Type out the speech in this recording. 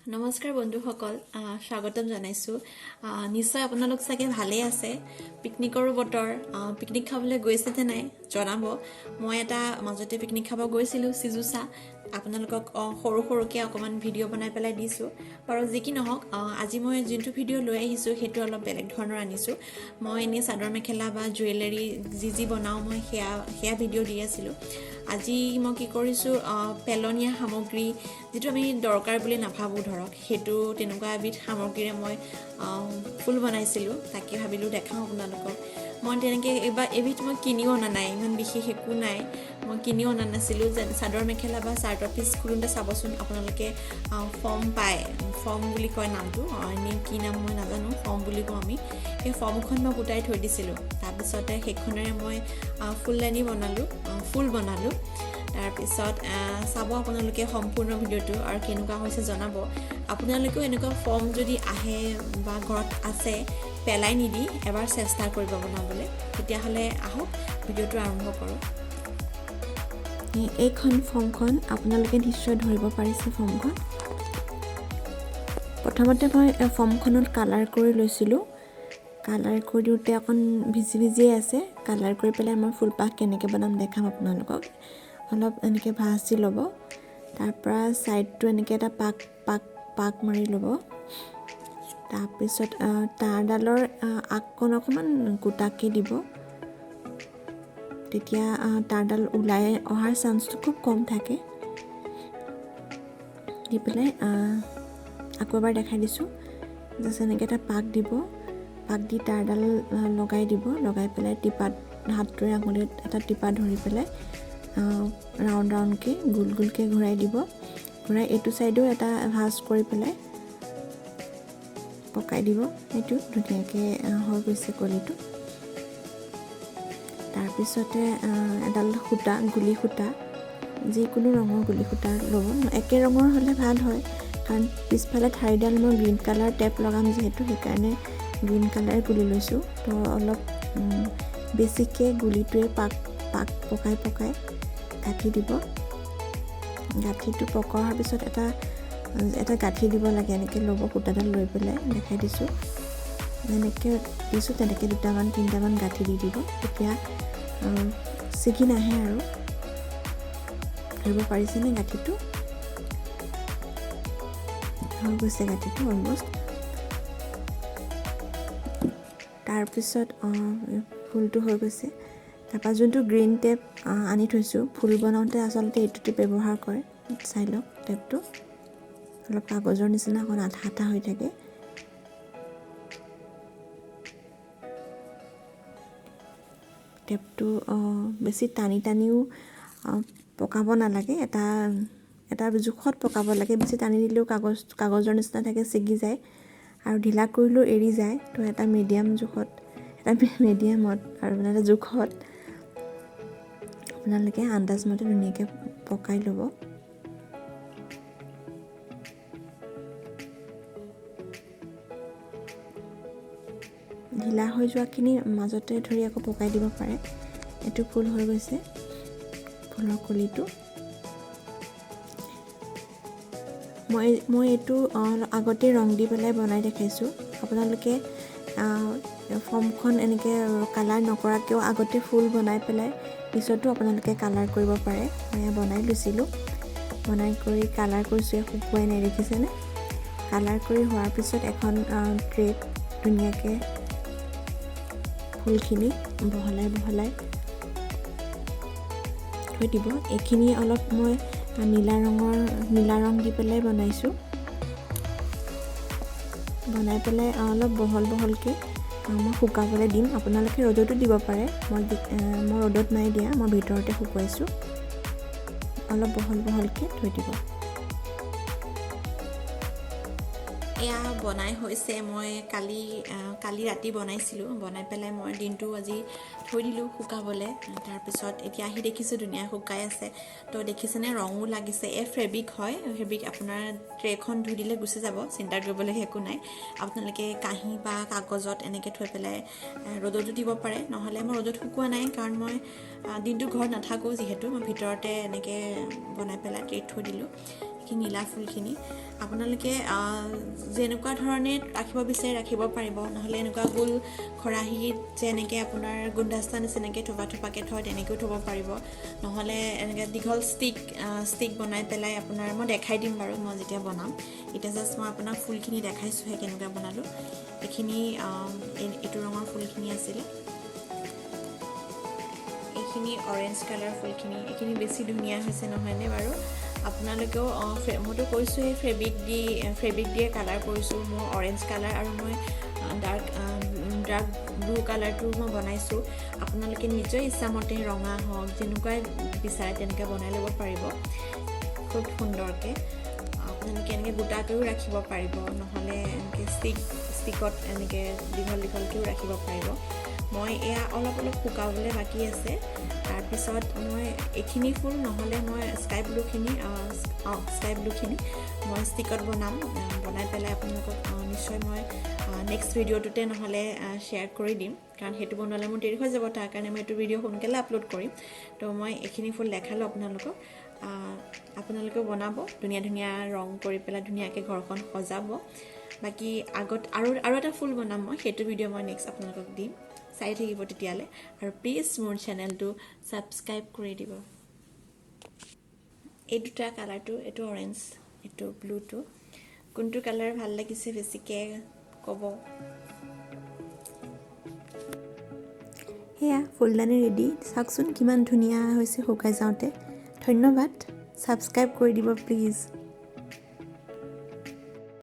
নমস্কাৰ বন্ধুসকল, স্বাগতম জনাইছোঁ। নিশ্চয় আপোনালোক চাগে ভালেই আছে। পিকনিকৰো বতৰ, পিকনিক খাবলৈ গৈছে নে নাই জনাব। মই এটা মাজতে পিকনিক খাব গৈছিলোঁ চিজুচা। আপোনালোকক সৰুকৈ অকণমান ভিডিঅ' বনাই পেলাই দিছোঁ বাৰু। যি কি নহওক, আজি মই যোনটো ভিডিঅ' লৈ আহিছোঁ সেইটো অলপ বেলেগ ধৰণৰ আনিছোঁ। মই এনেই চাদৰ মেখেলা বা জুৱেলাৰী যি বনাওঁ মই সেয়া ভিডিঅ' দি আছিলোঁ। আজি মই কি কৰিছোঁ, পেলনীয়া সামগ্ৰী যিটো আমি দৰকাৰ বুলি নাভাবোঁ ধৰক, সেইটো তেনেকুৱা এবিধ সামগ্ৰীৰে মই ফুল বনাইছিলোঁ। তাকে ভাবিলোঁ দেখাওঁ আপোনালোকক। মই তেনেকৈ এবিধ মই কিনিও অনা নাই, ইমান বিশেষ একো নাই, মই কিনিও অনা নাছিলোঁ। যে চাদৰ মেখেলা বা চাৰ্টৰ পিচ খোলোঁতে চাবচোন আপোনালোকে ফৰ্ম পায়, ফৰ্ম বুলি কয় নামটো, এনেই কি নাম মই নাজানো, ফৰ্ম বুলি কওঁ আমি। সেই ফৰ্মখন মই গোটাই থৈ দিছিলোঁ। তাৰপিছতে সেইখনেৰে মই ফুলদানি বনালোঁ, ফুল বনালোঁ। তাৰপিছত চাব আপোনালোকে সম্পূৰ্ণ ভিডিঅ'টো আৰু কেনেকুৱা হৈছে জনাব। আপোনালোকেও এনেকুৱা ফৰ্ম যদি আহে বা ঘৰত আছে, পেলাই নিদি এবাৰ চেষ্টা কৰিব বনাবলৈ। তেতিয়াহ'লে আহক ভিডিঅ'টো আৰম্ভ কৰোঁ। এইখন ফৰ্মখন আপোনালোকে নিশ্চয় ধৰিব পাৰিছে। ফৰ্মখন প্ৰথমতে মই ফৰ্মখনত কালাৰ কৰি লৈছিলোঁ। কালাৰ কৰি দিওঁতে অকণ ভিজিয়ে আছে। কালাৰ কৰি পেলাই মই ফুলপাহ কেনেকৈ বনাম দেখাম আপোনালোকক। অলপ এনেকৈ ভাজি ল'ব। তাৰপৰা ছাইডটো এনেকৈ এটা পাক মাৰি ল'ব। তাৰপিছত তাঁৰডালৰ আগকণ অকণমান গোটাকৈ দিব। তেতিয়া তাঁৰডাল ওলাই অহাৰ চান্সটো খুব কম থাকে। দি পেলাই আকৌ এবাৰ দেখাই দিছোঁ। জাষ্ট এনেকৈ এটা পাক দিব। পাক দি তাঁৰডাল লগাই দিব। লগাই পেলাই টিপাত হাতটোৰে আঙুলিত এটা টিপা ধৰি পেলাই ৰাউণ্ডকৈ গোলকৈ ঘূৰাই দিব। ঘূৰাই এইটো ছাইডেও এটা ভাঁজ কৰি পেলাই পকাই দিব। সেইটো ধুনীয়াকৈ হৈ গৈছে কলিটো। তাৰপিছতে এডাল সূতা, গুলি সূতা, যিকোনো ৰঙৰ গুলি সূতা ল'ব। একে ৰঙৰ হ'লে ভাল হয়, কাৰণ পিছফালে ঠাৰিডাল মই গ্ৰীণ কালাৰ টেপ লগাম যিহেতু, সেইকাৰণে গ্ৰীণ কালাৰ গুলি লৈছোঁ। তো অলপ বেছিকৈ গুলিটোৱে পাক পকাই গাঁঠি দিব। গাঁঠিটো পকোৱা হোৱাৰ পিছত এটা গাঁঠি দিব লাগে। এনেকৈ ল'ব, সূতাডাল লৈ পেলাই দেখাই দিছোঁ। যেনেকৈ দিছোঁ তেনেকৈ 2-3টামান গাঁঠি দি দিব। তেতিয়া ছিগি নাহে আৰু। ধৰিব পাৰিছেনে গাঁঠিটো? হৈ গৈছে গাঁঠিটো অলমষ্ট। তাৰপিছত ফুলটো হৈ গৈছে। তাৰপৰা যোনটো গ্ৰীণ টেপ আনি থৈছোঁ, ফুল বনাওঁতে আচলতে এইটো টেপ ব্যৱহাৰ কৰে। চাই লওক টেপটো, অলপ কাগজৰ নিচিনা অকণ আঠা হৈ থাকে। টেপটো বেছি টানিও পকাব নালাগে। এটা জোখত পকাব লাগে। বেছি টানি দিলেও কাগজৰ নিচিনা থাকে, ছিগি যায়, আৰু ঢিলা কৰিলেও এৰি যায়। তো এটা মিডিয়ামত আৰু এটা জোখত আপোনালোকে আন্দাজমতে ধুনীয়াকৈ পকাই ল'ব। ঢিলা হৈ যোৱাখিনি মাজতে ধৰি আকৌ পকাই দিব পাৰে। এইটো ফুল হৈ গৈছে, ফুলৰ কলিটো। মই এইটো আগতে ৰং দি পেলাই বনাই দেখাইছোঁ। আপোনালোকে ফৰ্মখন এনেকৈ কালাৰ নকৰাকৈও আগতে ফুল বনাই পেলাই পিছতো আপোনালোকে কালাৰ কৰিব পাৰে। মই বনাই লৈছিলোঁ। বনাই কৰি কালাৰ কৰিছোঁ, শুকুৱাই নাই, দেখিছেনে? কালাৰ কৰি হোৱাৰ পিছত এখন ট্ৰেত ধুনীয়াকৈ ফুলখিনি বহলাই থৈ দিব। এইখিনি অলপ মই নীলা ৰং দি পেলাই বনাইছোঁ। বনাই পেলাই অলপ বহলকৈ মই শুকাবলৈ দিম। আপোনালোকে ৰ'দতো দিব পাৰে। মই ৰ'দত নাই দিয়া, মই ভিতৰতে শুকুৱাইছোঁ। অলপ বহলকৈ থৈ দিব। এয়া বনাই হৈছে। মই কালি ৰাতি বনাইছিলোঁ। বনাই পেলাই মই দিনটো আজি থৈ দিলোঁ শুকাবলৈ। তাৰপিছত এতিয়া আহি দেখিছোঁ ধুনীয়া শুকাই আছে। তো দেখিছেনে, ৰঙো লাগিছে। ফেব্ৰিক হয়, ফেব্ৰিক আপোনাৰ ট্ৰেখন ধুই দিলে গুচি যাব, চিন্তা কৰিবলগীয়া একো নাই। আপোনালোকে কাঁহী বা কাগজত এনেকৈ থৈ পেলাই ৰ'দতো দিব পাৰে। নহ'লে মই ৰ'দত শুকোৱা নাই, কাৰণ মই দিনটো ঘৰত নাথাকোঁ যিহেতু। মই ভিতৰতে এনেকৈ বনাই পেলাই ট্ৰেত থৈ দিলোঁ। বাকী নীলা ফুলখিনি আপোনালোকে যেনেকুৱা ধৰণে ৰাখিব বিচাৰে ৰাখিব পাৰিব নহ'লে এনেকুৱা গোল খৰাহীত যেনেকৈ আপোনাৰ গুলদস্তা নিচিনাকৈ থোপা থোপাকৈ থয় তেনেকৈও থ'ব পাৰিব নহ'লে এনেকৈ দীঘল ষ্টিক বনাই পেলাই আপোনাৰ মই দেখাই দিম বাৰু মই যেতিয়া বনাম এতিয়া জাষ্ট মই আপোনাক ফুলখিনি দেখাইছোঁহে কেনেকুৱা বনালোঁ এইখিনি এইটো ৰঙৰ ফুলখিনি আছিলে এইখিনি অৰেঞ্জ কালাৰ ফুলখিনি এইখিনি বেছি ধুনীয়া হৈছে নহয়নে বাৰু আপোনালোকেও মইতো কৈছোঁ এই ফেব্ৰিক দিয়ে কালাৰ কৰিছোঁ মই অৰেঞ্জ কালাৰ আৰু মই ডাৰ্ক ব্লু কালাৰটো মই বনাইছোঁ আপোনালোকে নিজৰ ইচ্ছামতে ৰঙা হওক যেনেকুৱাই বিচাৰে তেনেকৈ বনাই ল'ব পাৰিব খুব সুন্দৰকৈ আপোনালোকে এনেকৈ গোটাকৈও ৰাখিব পাৰিব নহ'লে এনেকৈ ষ্টিকত এনেকৈ দীঘলকৈও ৰাখিব পাৰিব মই এয়া অলপ শুকাবলৈ বাকী আছে তাৰপিছত মই এইখিনি ফুল নহ'লে মই স্কাই ব্লুখিনি মই ষ্টিকত বনাই পেলাই আপোনালোকক নিশ্চয় মই নেক্সট ভিডিঅ'টোতে নহ'লে শ্বেয়াৰ কৰি দিম কাৰণ সেইটো বনালে মোৰ দেৰি হৈ যাব তাৰ কাৰণে মই এইটো ভিডিঅ' সোনকালে আপলোড কৰিম তো মই এইখিনি ফুল দেখালোঁ আপোনালোকক আপোনালোকেও বনাব ধুনীয়া ৰং কৰি পেলাই ধুনীয়াকৈ ঘৰখন সজাব বাকী আগত আৰু এটা ফুল বনাম মই সেইটো ভিডিঅ' মই নেক্সট আপোনালোকক দিম চাই থাকিব তেতিয়ালৈ আৰু প্লিজ মোৰ চেনেলটো ছাবস্ক্ৰাইব কৰি দিব এই দুটা কালাৰটো এইটো অৰেঞ্জ এইটো ব্লুটো কোনটো কালাৰ ভাল লাগিছে বেছিকৈ ক'ব সেয়া ফুলদানি ৰেডি চাওকচোন কিমান ধুনীয়া হৈছে শুকাই যাওঁতে ধন্যবাদ ছাবস্ক্ৰাইব কৰি দিব প্লিজ